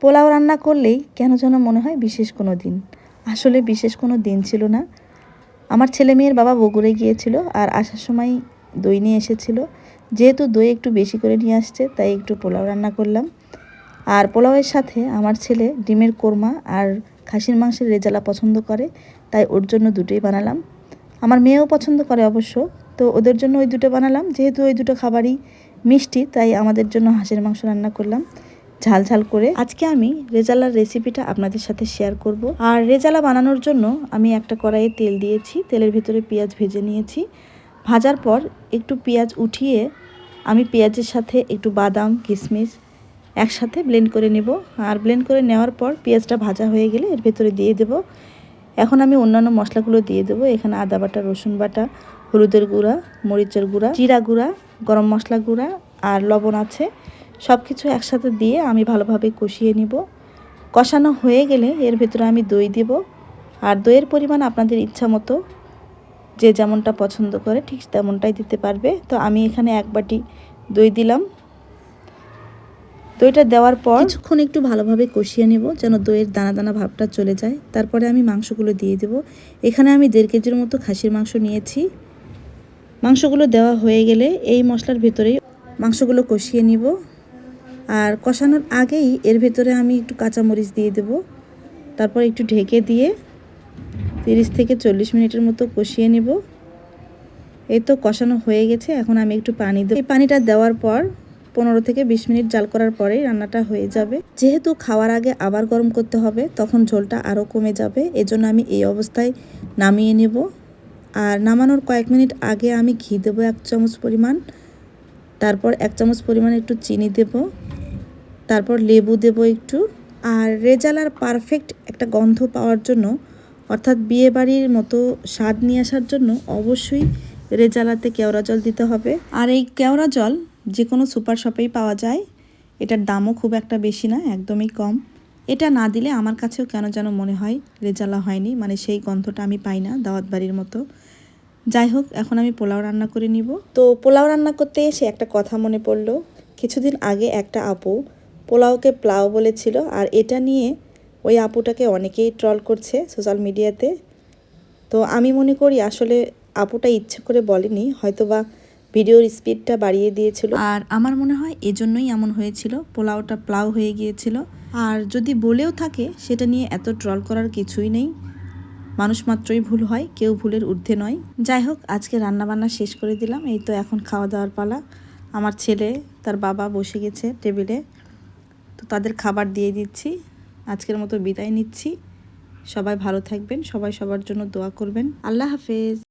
পোলাও রান্না করলেই কেন যেন মনে হয় বিশেষ কোনো দিন। আসলে বিশেষ কোনো দিন ছিল না। আমার ছেলে মেয়ের বাবা বগুড়ে গিয়েছিল আর আসার সময় দই নিয়ে এসেছিল। যেহেতু দই একটু বেশি করে নিয়ে আসছে তাই একটু পোলাও রান্না করলাম। আর পোলাওয়ের সাথে আমার ছেলে ডিমের কোরমা আর খাসির মাংসের রেজালা পছন্দ করে, তাই ওর জন্য দুটোই বানালাম। আমার মেয়েও পছন্দ করে অবশ্য, তো ওদের জন্য ওই দুটো বানালাম। যেহেতু ওই দুটো খাবারই মিষ্টি তাই আমাদের জন্য হাঁসের মাংস রান্না করলাম ঝাল ঝাল করে। আজকে আমি রেজালার রেসিপিটা আপনাদের সাথে শেয়ার করব। আর রেজালা বানানোর জন্য আমি একটা কড়াইয়ে তেল দিয়েছি, তেলের ভিতরে পেঁয়াজ ভেজে নিয়েছি। ভাজার পর একটু পেঁয়াজ উঠিয়ে আমি পেঁয়াজের সাথে একটু বাদাম কিশমিশ একসাথে ব্লেন্ড করে নেব। আর ব্লেন্ড করে নেওয়ার পর পেঁয়াজটা ভাজা হয়ে গেলে এর ভেতরে দিয়ে দেব। এখন আমি অন্যান্য মশলাগুলো দিয়ে দেবো। এখানে আদা বাটা, রসুন বাটা, হলুদের গুঁড়া, মরিচের গুঁড়া, জিরা গুঁড়া, গরম মশলা গুঁড়া আর লবণ আছে। সব কিছু একসাথে দিয়ে আমি ভালোভাবে কষিয়ে নিব। কষানো হয়ে গেলে এর ভেতরে আমি দই দেব। আর দইয়ের পরিমাণ আপনাদের ইচ্ছা মতো যে যেমনটা পছন্দ করে ঠিক তেমনটাই দিতে পারবে। তো আমি এখানে 1 বাটি দই দিলাম। দইটা দেওয়ার পর কিছুক্ষণ একটু ভালোভাবে কষিয়ে নেব যেন দইয়ের দানা দানা ভাবটা চলে যায়। তারপরে আমি মাংসগুলো দিয়ে দেব। এখানে আমি 1.5 কেজির মতো খাসির মাংস নিয়েছি। মাংসগুলো দেওয়া হয়ে গেলে এই মশলার ভিতরেই মাংসগুলো কষিয়ে নিব। আর কষানোর আগেই এর ভেতরে আমি একটু কাঁচামরিচ দিয়ে দেব। তারপর একটু ঢেকে দিয়ে 30 থেকে 40 মিনিটের মতো কষিয়ে নিব। এই তো কষানো হয়ে গেছে। এখন আমি একটু পানি দেব। এই পানিটা দেওয়ার পর 15 থেকে 20 মিনিট জাল করার পরেই রান্নাটা হয়ে যাবে। যেহেতু খাওয়ার আগে আবার গরম করতে হবে তখন ঝোলটা আরও কমে যাবে, এজন্য আমি এই অবস্থায় নামিয়ে নেব। আর নামানোর কয়েক মিনিট আগে আমি ঘি দেবো 1 চামচ পরিমাণ। তারপর 1 চামচ পরিমাণ একটু চিনি দেব। তারপর লেবু দেব একটু। আর রেজালার পারফেক্ট একটা গন্ধ পাওয়ার জন্য, অর্থাৎ বিয়েবাড়ির মতো স্বাদ নিয়ে আসার জন্য অবশ্যই রেজালাতে কেওড়া জল দিতে হবে। আর এই কেওড়া জল যে কোনো সুপার শপেই পাওয়া যায়। এটার দামও খুব একটা বেশি না, একদমই কম। এটা না দিলে আমার কাছেও কেন যেন মনে হয় রেজালা হয়নি, মানে সেই গন্ধটা আমি পাই না দাওয়াত বাড়ির মতো। যাই হোক, এখন আমি পোলাও রান্না করে নিব। তো পোলাও রান্না করতে এসে একটা কথা মনে পড়লো। কিছুদিন আগে একটা আপু পোলাওকে প্লাও বলেছিল, আর এটা নিয়ে ওই আপুটাকে অনেকেই ট্রল করছে সোশ্যাল মিডিয়াতে। তো আমি মনে করি আসলে আপুটা ইচ্ছে করে বলেনি, হয়তোবা ভিডিওর স্পিডটা বাড়িয়ে দিয়েছিল। আর আমার মনে হয় এজন্যই এমন হয়েছিল, পোলাওটা প্লাও হয়ে গিয়েছিল। আর যদি বলেও থাকে সেটা নিয়ে এত ট্রল করার কিছুই নেই। মানুষ মাত্রই ভুল হয়, কেউ ভুলের ঊর্ধ্বে নয়। যাই হোক, আজকে রান্নাবান্না শেষ করে দিলাম। এই তো এখন খাওয়া দাওয়ার পালা। আমার ছেলে তার বাবা বসে গেছে টেবিলে, তো তাদের খাবার দিয়ে দিচ্ছি। আজকের মতো বিদায় নিচ্ছি। সবাই ভালো থাকবেন, সবাই সবার জন্য দোয়া করবেন। আল্লাহ হাফেজ।